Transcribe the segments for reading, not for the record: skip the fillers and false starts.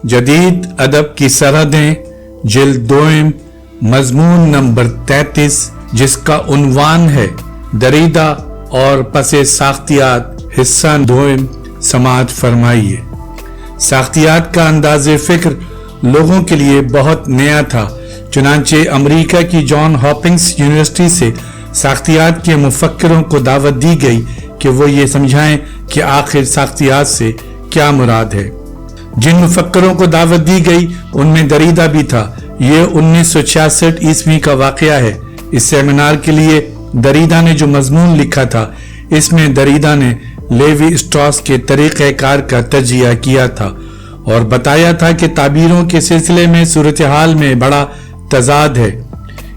जदीद अदब की सरहदें, जिल्द दोइम, मजमून नंबर 33, जिसका उन्वान है दरीदा और पसे साख्तियात, हिस्सा दोइम, समाअत फरमाइए। साख्तियात का अंदाज़े फ़िक्र लोगों के लिए बहुत नया था, चुनांचे अमेरिका की जॉन हॉपिंग्स यूनिवर्सिटी से साख्तियात के मुफक्किरों को दावत दी गई कि वो ये समझाएं कि आखिर साख्तियात से क्या मुराद है। जिन मुफक्किरों को दावत दी गई उनमें दरीदा भी था। ये 1966 ईस्वी का वाक़या है। इस सेमिनार के लिए दरीदा ने जो मजमून लिखा था, इसमें दरीदा ने लेवी स्ट्रॉस के तरीक़ेकार का तजिया किया था और बताया था कि ताबीरों के सिलसिले में सूरत हाल में बड़ा तजाद है।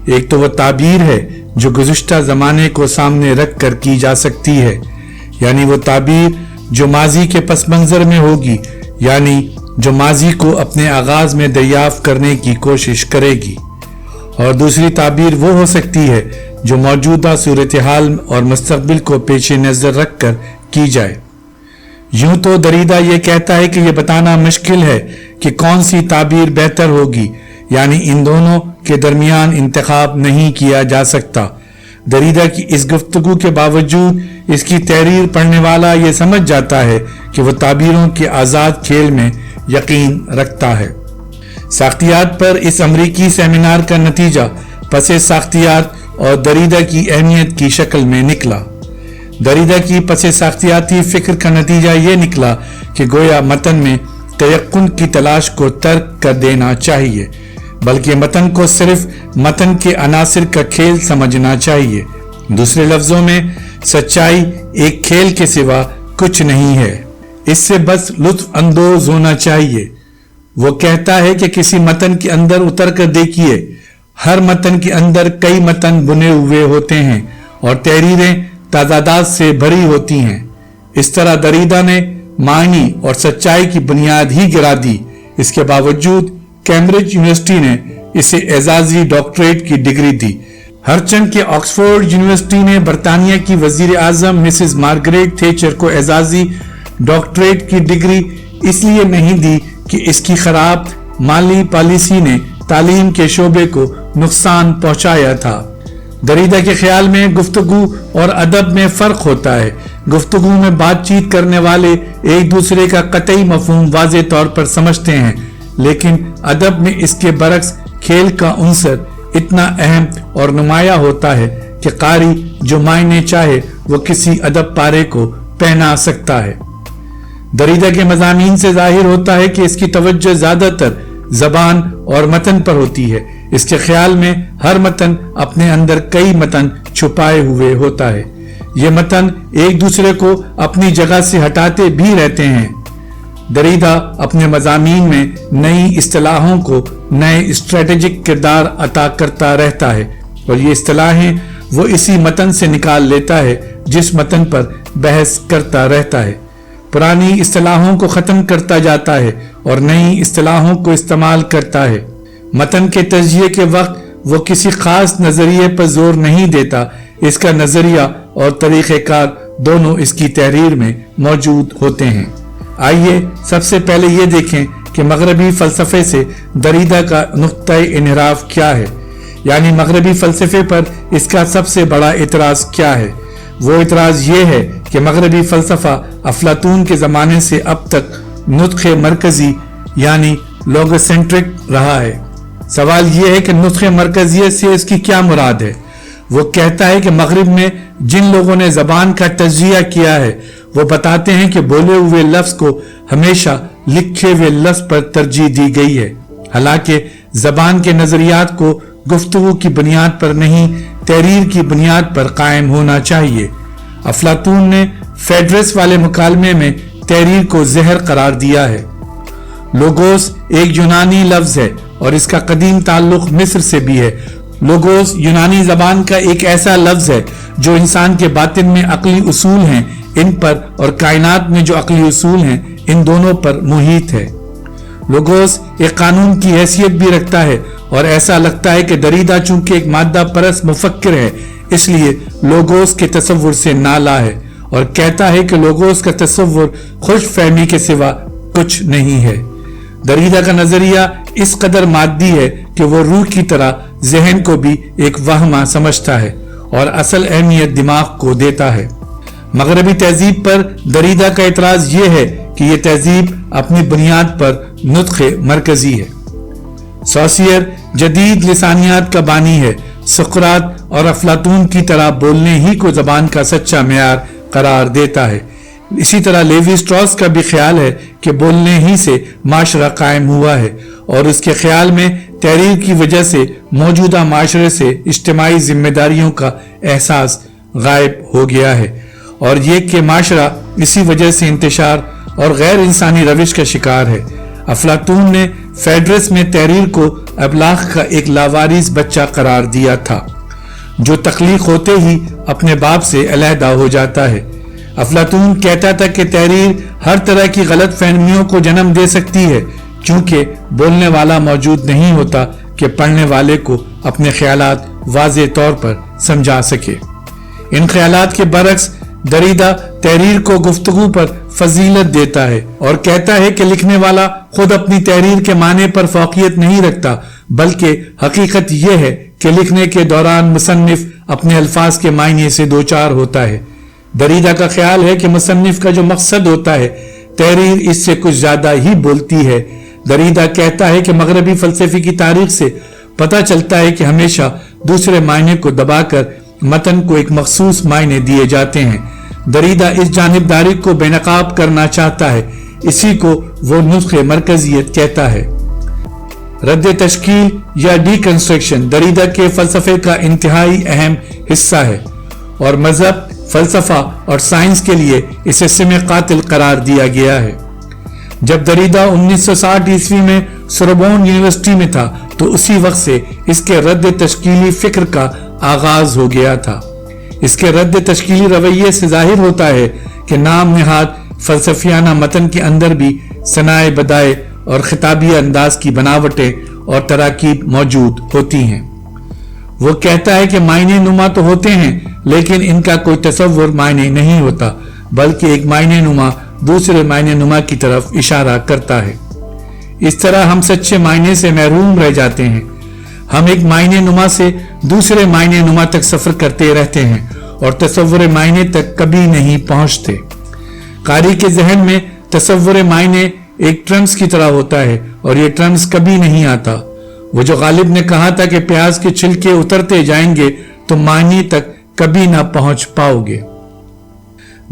एक तो वो ताबीर है जो गुज़िश्ता ज़माने को सामने रख कर की जा सकती है, यानी वो ताबीर जो माजी के पस मंज़र में होगी, यानी जो माजी को अपने आगाज में दरियाफ्त करने की कोशिश करेगी। और दूसरी ताबीर वो हो सकती है जो मौजूदा सूरत हाल और मुस्तकबिल को पेश नज़र रख कर की जाए। यूं तो दरीदा ये कहता है कि यह बताना मुश्किल है कि कौन सी ताबीर बेहतर होगी, यानी इन दोनों के दरमियान इंतखाब नहीं किया जा सकता। दरीदा की इस गुफ्तगू के बावजूद इसकी तहरीर पढ़ने वाला ये समझ जाता है कि वह ताबीरों के आज़ाद खेल में यकीन रखता है। साख्तियात पर इस अमरीकी सेमिनार का नतीजा पसे साख्तियात और दरीदा की अहमियत की शक्ल में निकला। दरीदा की पसे साख्तियाती फिक्र का नतीजा ये निकला कि गोया मतन में तयक्कुन की तलाश को तर्क कर देना चाहिए, बल्कि मतन को सिर्फ मतन के अनासिर का खेल समझना चाहिए। दूसरे लफ्जों में सच्चाई एक खेल के सिवा कुछ नहीं है, इससे बस लुत्फ अंदोज होना चाहिए। वो कहता है कि किसी मतन के अंदर उतर कर देखिए, हर मतन के अंदर कई मतन बुने हुए होते हैं और तहरीरें तादादात से भरी होती हैं। इस तरह दरीदा ने मानी और सच्चाई की बुनियाद ही गिरा दी। इसके बावजूद कैम्ब्रिज यूनिवर्सिटी ने इसे एजाजी डॉक्टरेट की डिग्री दी। हरचंद के ऑक्सफोर्ड यूनिवर्सिटी ने बरतानिया की वजीर आजम मिसेस मार्गरेट थेचर को एजाजी डॉक्टरेट की डिग्री इसलिए नहीं दी कि इसकी खराब माली पॉलिसी ने तालीम के शोबे को नुकसान पहुंचाया था। दरीदा के ख्याल में गुफ्तगू और अदब में फर्क होता है। गुफ्तगू में बातचीत करने वाले एक दूसरे का कतई मफहूम वाज़े तौर पर समझते हैं, लेकिन अदब में इसके बरक्स खेल का उन्सर इतना अहम और नुमाया होता है कि कारी जो मायने चाहे वो किसी अदब पारे को पहना सकता है। दरीदा के मज़ामीन से जाहिर होता है कि इसकी तवज्जो ज्यादातर जबान और मतन पर होती है। इसके ख्याल में हर मतन अपने अंदर कई मतन छुपाए हुए होता है। ये मतन एक दूसरे को अपनी जगह से हटाते भी रहते हैं। दरीदा अपने मज़ामीन में नई इस्तिलाहों को नए स्ट्रेटेजिक किरदार अता करता रहता है और ये इस्तिलाहें वो इसी मतन से निकाल लेता है जिस मतन पर बहस करता रहता है। पुरानी इस्तिलाहों को ख़त्म करता जाता है और नई इस्तिलाहों को इस्तेमाल करता है। मतन के तजिए के वक्त वो किसी खास नज़रिए पर जोर नहीं देता, इसका नज़रिया और तरीक़ेकार दोनों इसकी तहरीर में मौजूद होते हैं। आइए सबसे पहले ये देखें कि मगरबी फ़लसफ़े से दरीदा का नुक्ता-ए इनहराफ क्या है, यानी मगरबी फ़लसफ़े पर इसका सबसे बड़ा इतराज़ क्या है। वो इतराज़ ये है कि मगरबी फ़लसफ़ा अफलातून के ज़माने से अब तक नुत्क़े मरकज़ी यानी लोगोसेंट्रिक रहा है। सवाल ये है कि नुत्क़े मरकज़ियत से इसकी क्या मुराद है। वो कहता है कि मगरिब में जिन लोगों ने ज़बान का तज्ज़िया किया है वो बताते हैं कि बोले हुए लफ्ज़ को हमेशा लिखे हुए लफ्ज़ पर तरजीह दी गई है, हालांकि ज़बान के नज़रियात को गुफ्तगू की बुनियाद पर नहीं, तहरीर की बुनियाद पर कायम होना चाहिए। अफलातून ने फेडरस वाले मुकालमे में तहरीर को जहर करार दिया है। लोगोस एक यूनानी लफ्ज़ है और इसका कदीम ताल्लुक मिस्र से भी है। लोगोस यूनानी ज़बान का एक ऐसा लफ्ज़ है जो इंसान के बातिन में अक्ली उसूल हैं इन पर और कायनात में जो अक्ली उसूल हैं इन दोनों पर मुहित है। لوگوس ایک قانون کی حیثیت بھی رکھتا ہے اور ایسا لگتا ہے کہ دریدا چونکہ ایک مادہ پرست مفکر ہے اس لیے لوگوس کے تصور سے نالا ہے اور کہتا ہے کہ لوگوس کا تصور خوش فہمی کے سوا کچھ نہیں ہے۔ دریدا کا نظریہ اس قدر مادی ہے کہ وہ روح کی طرح ذہن کو بھی ایک وہمہ سمجھتا ہے اور اصل اہمیت دماغ کو دیتا ہے۔ مغربی تہذیب پر دریدا کا اعتراض یہ ہے کہ یہ تہذیب اپنی بنیاد پر نطق مرکزی ہے۔ سوسیئر جدید لسانیات کا بانی ہے، سقراط اور افلاطون کی طرح بولنے ہی کو زبان کا سچا معیار قرار دیتا ہے۔ اسی طرح لیوی سٹراس کا بھی خیال ہے کہ بولنے ہی سے معاشرہ قائم ہوا ہے اور اس کے خیال میں تحریر کی وجہ سے موجودہ معاشرے سے اجتماعی ذمہ داریوں کا احساس غائب ہو گیا ہے اور یہ کہ معاشرہ اسی وجہ سے انتشار اور غیر انسانی روش کا شکار ہے۔ افلاطون نے فیڈرس میں تحریر کو ابلاغ کا ایک لاوارث بچہ قرار دیا تھا جو تخلیق ہوتے ہی اپنے باپ سے علیحدہ ہو جاتا ہے۔ افلاطون کہتا تھا کہ تحریر ہر طرح کی غلط فہمیوں کو جنم دے سکتی ہے کیونکہ بولنے والا موجود نہیں ہوتا کہ پڑھنے والے کو اپنے خیالات واضح طور پر سمجھا سکے۔ ان خیالات کے برعکس دریدا تحریر کو گفتگو پر فضیلت دیتا ہے اور کہتا ہے کہ لکھنے والا خود اپنی تحریر کے معنی پر فوقیت نہیں رکھتا بلکہ حقیقت یہ ہے کہ لکھنے کے دوران مصنف اپنے الفاظ کے معنی سے دوچار ہوتا ہے۔ دریدا کا خیال ہے کہ مصنف کا جو مقصد ہوتا ہے تحریر اس سے کچھ زیادہ ہی بولتی ہے۔ دریدا کہتا ہے کہ مغربی فلسفے کی تاریخ سے پتہ چلتا ہے کہ ہمیشہ دوسرے معنی کو دبا کر متن کو ایک مخصوص معنی دیے جاتے ہیں۔ دریدا اس جانبداری کو بے نقاب کرنا چاہتا ہے، اسی کو وہ نطق مرکزیت کہتا ہے۔ رد تشکیل یا ڈی کنسٹرکشن دریدا کے فلسفے کا انتہائی اہم حصہ ہے اور مذہب، فلسفہ اور سائنس کے لیے اسے سم قاتل قرار دیا گیا ہے۔ جب دریدا 1960 عیسوی میں سوربون یونیورسٹی میں تھا تو اسی وقت سے اس کے رد تشکیلی فکر کا آغاز ہو گیا تھا۔ اس کے رد تشکیلی رویے سے ظاہر ہوتا ہے کہ نام نہاد فلسفیانہ متن کے اندر بھی صنائع بدائع اور خطابی انداز کی بناوٹیں اور تراکیب موجود ہوتی ہیں۔ وہ کہتا ہے کہ معنی نما تو ہوتے ہیں لیکن ان کا کوئی تصور معنی نہیں ہوتا بلکہ ایک معنی نما دوسرے معنی نما کی طرف اشارہ کرتا ہے۔ اس طرح ہم سچے معنی سے محروم رہ جاتے ہیں۔ ہم ایک معنی نما سے دوسرے معنی نما تک سفر کرتے رہتے ہیں اور تصور معنی تک کبھی نہیں پہنچتے۔ قاری کے ذہن میں تصور معنی ایک ٹرمز کی طرح ہوتا ہے اور یہ ٹرمز کبھی نہیں آتا۔ وہ جو غالب نے کہا تھا کہ پیاز کے چھلکے اترتے جائیں گے تو معنی تک کبھی نہ پہنچ پاؤ گے۔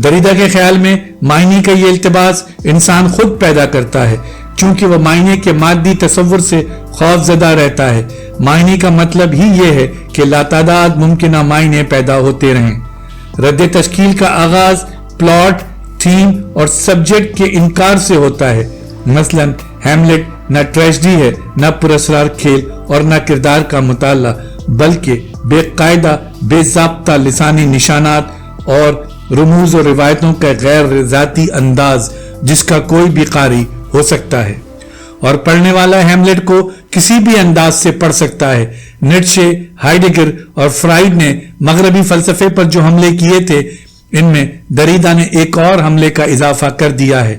دریدا کے خیال میں معنی کا یہ التباس انسان خود پیدا کرتا ہے چونکہ وہ معنی کے مادی تصور سے خوف زدہ رہتا ہے۔ معنی کا مطلب ہی یہ ہے کہ لاتعداد ممکنہ معنی پیدا ہوتے رہیں۔ رد تشکیل کا آغاز پلاٹ، تھیم اور سبجیکٹ کے انکار سے ہوتا ہے۔ مثلا ہیملٹ نہ ٹریجڈی ہے، نہ پراسرار کھیل اور نہ کردار کا مطالعہ بلکہ بے قاعدہ بے ضابطہ لسانی نشانات اور رموز و روایتوں کا غیر ذاتی انداز جس کا کوئی بھی قاری ہو سکتا ہے اور پڑھنے والا ہیملٹ کو کسی بھی انداز سے پڑھ سکتا ہے۔ نیٹشے، ہائیڈگر اور فرائڈ نے مغربی فلسفے پر جو حملے کیے تھے ان میں دریدا نے ایک اور حملے کا اضافہ کر دیا ہے۔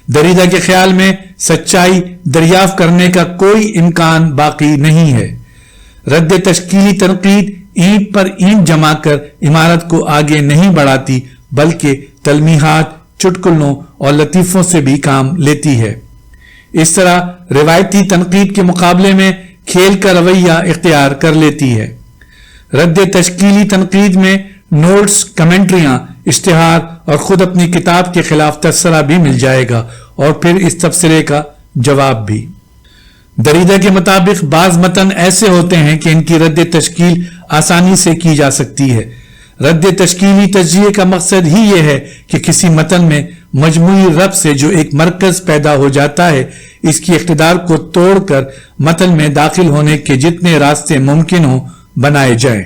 دریدا کے خیال میں سچائی دریافت کرنے کا کوئی امکان باقی نہیں ہے۔ رد تشکیلی تنقید اینٹ پر اینٹ جما کر عمارت کو آگے نہیں بڑھاتی بلکہ تلمیحات، چٹکلوں اور لطیفوں سے بھی کام لیتی ہے۔ اس طرح روایتی تنقید کے مقابلے میں کھیل کا رویہ اختیار کر لیتی ہے۔ رد تشکیلی تنقید میں نوٹس، کمنٹریاں، اشتہار اور خود اپنی کتاب کے خلاف تبصرہ بھی مل جائے گا اور پھر اس تبصرے کا جواب بھی۔ دریدا کے مطابق بعض متن ایسے ہوتے ہیں کہ ان کی رد تشکیل آسانی سے کی جا سکتی ہے۔ رد تشکیلی تجزیے کا مقصد ہی یہ ہے کہ کسی متن میں مجموعی ربط سے جو ایک مرکز پیدا ہو جاتا ہے اس کی اقتدار کو توڑ کر متن میں داخل ہونے کے جتنے راستے ممکن ہوں بنائے جائیں۔